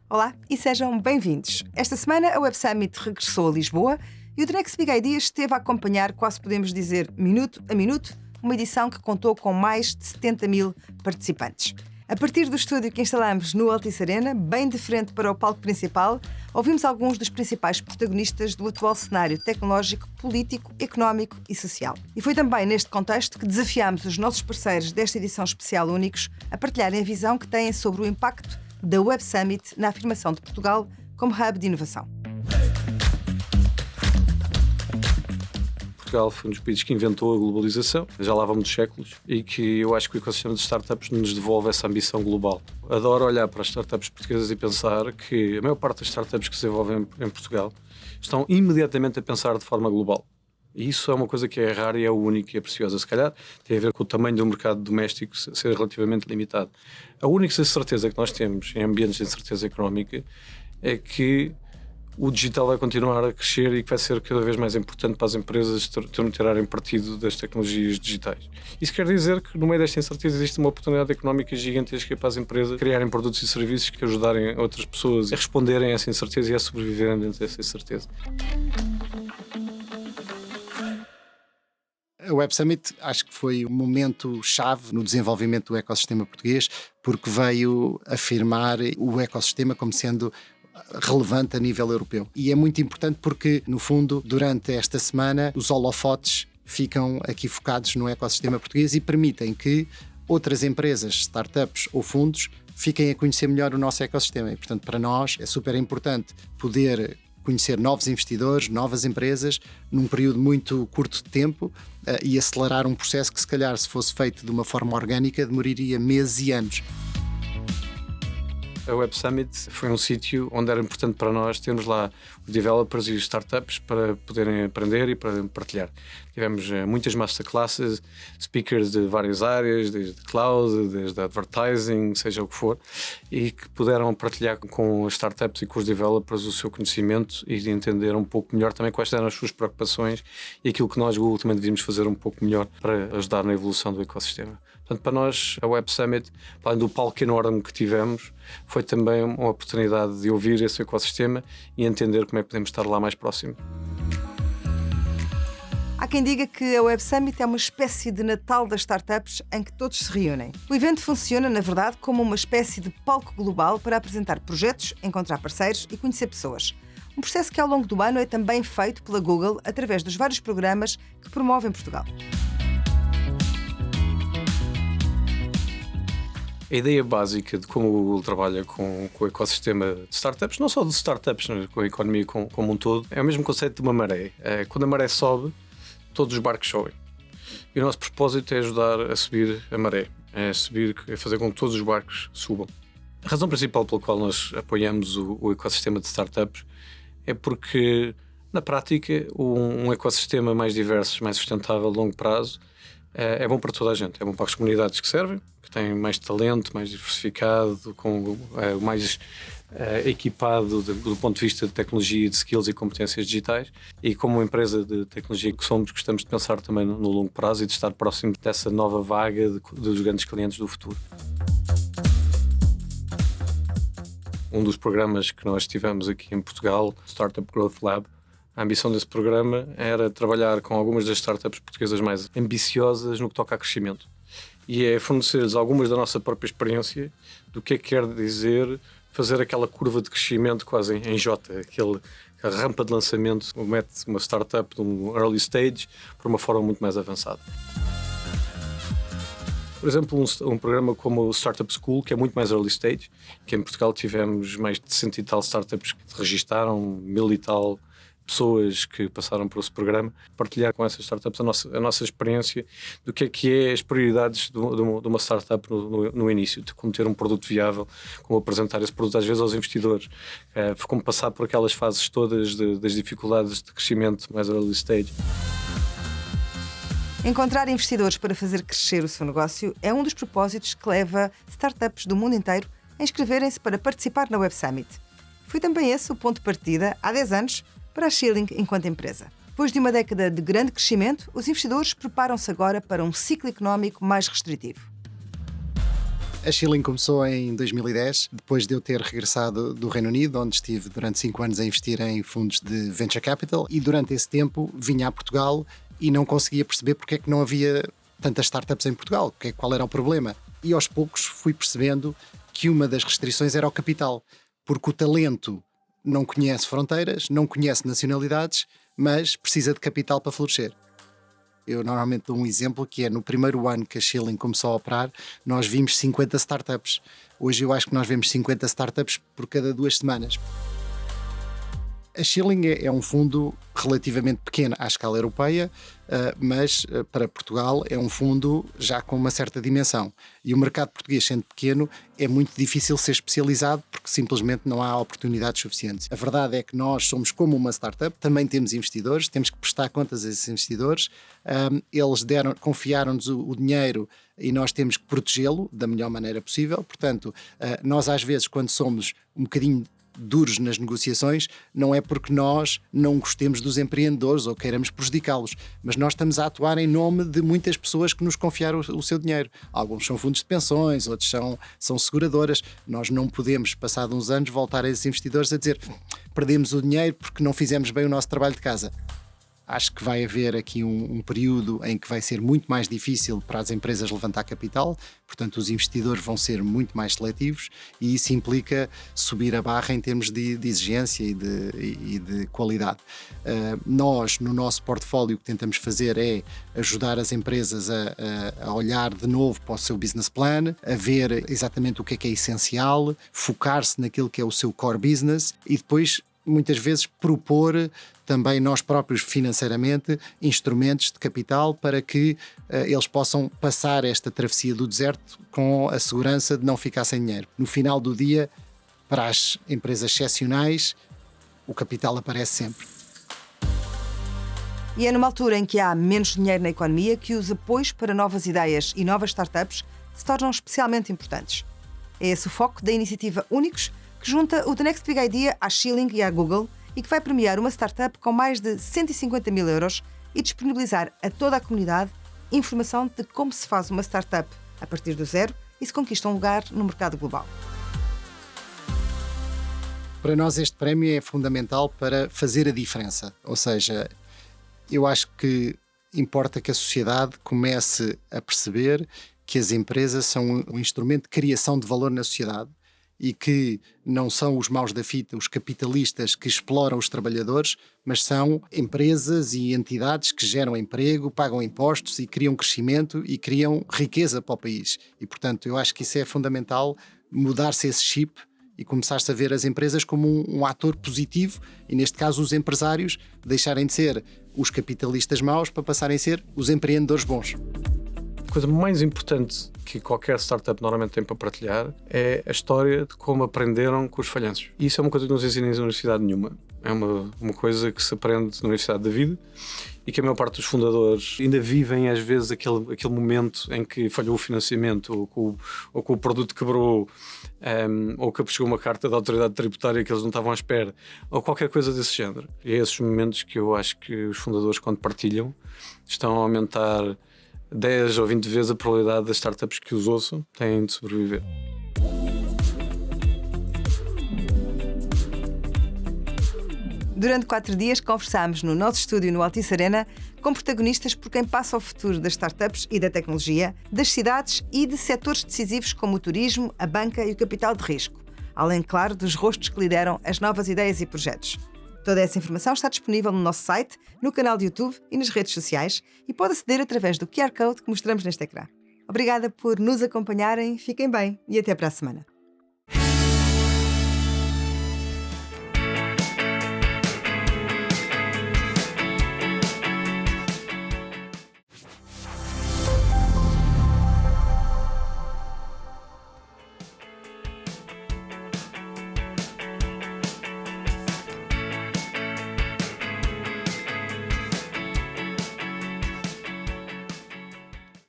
Olá e sejam bem-vindos. Esta semana a Web Summit regressou a Lisboa e o The Next Big Idea esteve a acompanhar, quase podemos dizer, minuto a minuto, uma edição que contou com mais de 70 mil participantes. A partir do estúdio que instalamos no Altice Arena, bem de frente para o palco principal, ouvimos alguns dos principais protagonistas do atual cenário tecnológico, político, económico e social. E foi também neste contexto que desafiámos os nossos parceiros desta edição especial únicos a partilharem a visão que têm sobre o impacto da Web Summit na afirmação de Portugal como hub de inovação. Portugal foi um dos países que inventou a globalização, já lá vão muitos séculos, e que eu acho que o ecossistema de startups nos devolve essa ambição global. Adoro olhar para as startups portuguesas e pensar que a maior parte das startups que se desenvolvem em Portugal estão imediatamente a pensar de forma global. E isso é uma coisa que é rara e é única e é preciosa. Se calhar tem a ver com o tamanho do mercado doméstico ser relativamente limitado. A única certeza que nós temos em ambientes de incerteza económica é que o digital vai continuar a crescer e que vai ser cada vez mais importante para as empresas tirarem partido das tecnologias digitais. Isso quer dizer que no meio desta incerteza existe uma oportunidade económica gigantesca para as empresas criarem produtos e serviços que ajudarem outras pessoas a responderem a essa incerteza e a sobreviverem dentro dessa incerteza. A Web Summit acho que foi um momento-chave no desenvolvimento do ecossistema português, porque veio afirmar o ecossistema como sendo relevante a nível europeu. E é muito importante porque, no fundo, durante esta semana, os holofotes ficam aqui focados no ecossistema português e permitem que outras empresas, startups ou fundos fiquem a conhecer melhor o nosso ecossistema. E, portanto, para nós é super importante poder conhecer novos investidores, novas empresas, num período muito curto de tempo e acelerar um processo que, se calhar, se fosse feito de uma forma orgânica, demoraria meses e anos. A Web Summit foi um sítio onde era importante para nós termos lá os developers e os startups para poderem aprender e para partilhar. Tivemos muitas masterclasses, speakers de várias áreas, desde cloud, desde advertising, seja o que for, e que puderam partilhar com as startups e com os developers o seu conhecimento e entender um pouco melhor também quais eram as suas preocupações e aquilo que nós, Google, também devíamos fazer um pouco melhor para ajudar na evolução do ecossistema. Portanto, para nós, a Web Summit, além do palco enorme que tivemos, foi também uma oportunidade de ouvir esse ecossistema e entender como é que podemos estar lá mais próximo. Há quem diga que a Web Summit é uma espécie de Natal das startups em que todos se reúnem. O evento funciona, na verdade, como uma espécie de palco global para apresentar projetos, encontrar parceiros e conhecer pessoas. Um processo que ao longo do ano é também feito pela Google através dos vários programas que promove em Portugal. A ideia básica de como o Google trabalha com o ecossistema de startups, não só de startups, mas com a economia como um todo, é o mesmo conceito de uma maré. Quando a maré sobe, todos os barcos sobem. E o nosso propósito é ajudar a subir a maré, é fazer com que todos os barcos subam. A razão principal pela qual nós apoiamos o ecossistema de startups é porque, na prática, um ecossistema mais diverso, mais sustentável a longo prazo, é bom para toda a gente. É bom para as comunidades que servem, que têm mais talento, mais diversificado, mais equipado do ponto de vista de tecnologia, de skills e competências digitais. E como uma empresa de tecnologia que somos, gostamos de pensar também no longo prazo e de estar próximo dessa nova vaga dos grandes clientes do futuro. Um dos programas que nós tivemos aqui em Portugal, Startup Growth Lab, a ambição desse programa era trabalhar com algumas das startups portuguesas mais ambiciosas no que toca a crescimento. E é fornecer-lhes algumas da nossa própria experiência do que é que quer dizer fazer aquela curva de crescimento quase em J, a rampa de lançamento, mete uma startup de um early stage para uma forma muito mais avançada. Por exemplo, um programa como o Startup School, que é muito mais early stage, que em Portugal tivemos mais de 100 e tal startups que se registaram, 1000 e tal pessoas que passaram por esse programa, partilhar com essas startups a nossa experiência do que é as prioridades de uma startup no início, de como ter um produto viável, como apresentar esse produto às vezes aos investidores, como passar por aquelas fases todas das dificuldades de crescimento mais early stage. Encontrar investidores para fazer crescer o seu negócio é um dos propósitos que leva startups do mundo inteiro a inscreverem-se para participar na Web Summit. Foi também esse o ponto de partida, há 10 anos, para a Schilling enquanto empresa. Depois de uma década de grande crescimento, os investidores preparam-se agora para um ciclo económico mais restritivo. A Schilling começou em 2010, depois de eu ter regressado do Reino Unido, onde estive durante 5 anos a investir em fundos de venture capital, e durante esse tempo vinha a Portugal e não conseguia perceber porque é que não havia tantas startups em Portugal, qual era o problema. E aos poucos fui percebendo que uma das restrições era o capital, porque o talento não conhece fronteiras, não conhece nacionalidades, mas precisa de capital para florescer. Eu normalmente dou um exemplo que é no primeiro ano que a Schilling começou a operar, nós vimos 50 startups. Hoje eu acho que nós vemos 50 startups por cada 2 semanas. A Schilling é um fundo relativamente pequeno à escala europeia, mas para Portugal é um fundo já com uma certa dimensão. E o mercado português, sendo pequeno, é muito difícil ser especializado porque simplesmente não há oportunidades suficientes. A verdade é que nós somos como uma startup, também temos investidores, temos que prestar contas a esses investidores. Eles confiaram-nos o dinheiro e nós temos que protegê-lo da melhor maneira possível. Portanto, nós às vezes, quando somos um bocadinho duros nas negociações, não é porque nós não gostemos dos empreendedores ou queiramos prejudicá-los, mas nós estamos a atuar em nome de muitas pessoas que nos confiaram o seu dinheiro. Alguns são fundos de pensões, outros são seguradoras. Nós não podemos, passados uns anos, voltar a esses investidores a dizer perdemos o dinheiro porque não fizemos bem o nosso trabalho de casa. Acho que vai haver aqui um período em que vai ser muito mais difícil para as empresas levantar capital, portanto os investidores vão ser muito mais seletivos e isso implica subir a barra em termos de exigência e de qualidade. Nós, no nosso portfólio, o que tentamos fazer é ajudar as empresas a olhar de novo para o seu business plan, a ver exatamente o que é essencial, focar-se naquilo que é o seu core business e depois muitas vezes propor também nós próprios financeiramente instrumentos de capital para que eles possam passar esta travessia do deserto com a segurança de não ficar sem dinheiro. No final do dia, para as empresas excepcionais, o capital aparece sempre. E é numa altura em que há menos dinheiro na economia que os apoios para novas ideias e novas startups se tornam especialmente importantes. É esse o foco da iniciativa Únicos, que junta o The Next Big Idea à Schilling e à Google e que vai premiar uma startup com mais de 150 mil euros e disponibilizar a toda a comunidade informação de como se faz uma startup a partir do zero e se conquista um lugar no mercado global. Para nós este prémio é fundamental para fazer a diferença, ou seja, eu acho que importa que a sociedade comece a perceber que as empresas são um instrumento de criação de valor na sociedade e que não são os maus da fita, os capitalistas que exploram os trabalhadores, mas são empresas e entidades que geram emprego, pagam impostos e criam crescimento e criam riqueza para o país. E, portanto, eu acho que isso é fundamental, mudar-se esse chip e começar-se a ver as empresas como um ator positivo e, neste caso, os empresários deixarem de ser os capitalistas maus para passarem a ser os empreendedores bons. A coisa mais importante que qualquer startup normalmente tem para partilhar é a história de como aprenderam com os falhanços. E isso é uma coisa que não se ensina em universidade nenhuma. É uma coisa que se aprende na Universidade da Vida e que a maior parte dos fundadores ainda vivem às vezes aquele momento em que falhou o financiamento ou que o produto quebrou ou que chegou uma carta da autoridade tributária que eles não estavam à espera ou qualquer coisa desse género. E é esses momentos que eu acho que os fundadores, quando partilham, estão a aumentar 10 ou 20 vezes a probabilidade das startups que os ouçam têm de sobreviver. Durante 4 dias conversámos no nosso estúdio no Altice Arena com protagonistas por quem passa o futuro das startups e da tecnologia, das cidades e de setores decisivos como o turismo, a banca e o capital de risco, além, claro, dos rostos que lideram as novas ideias e projetos. Toda essa informação está disponível no nosso site, no canal de YouTube e nas redes sociais e pode aceder através do QR Code que mostramos neste ecrã. Obrigada por nos acompanharem, fiquem bem e até para a semana.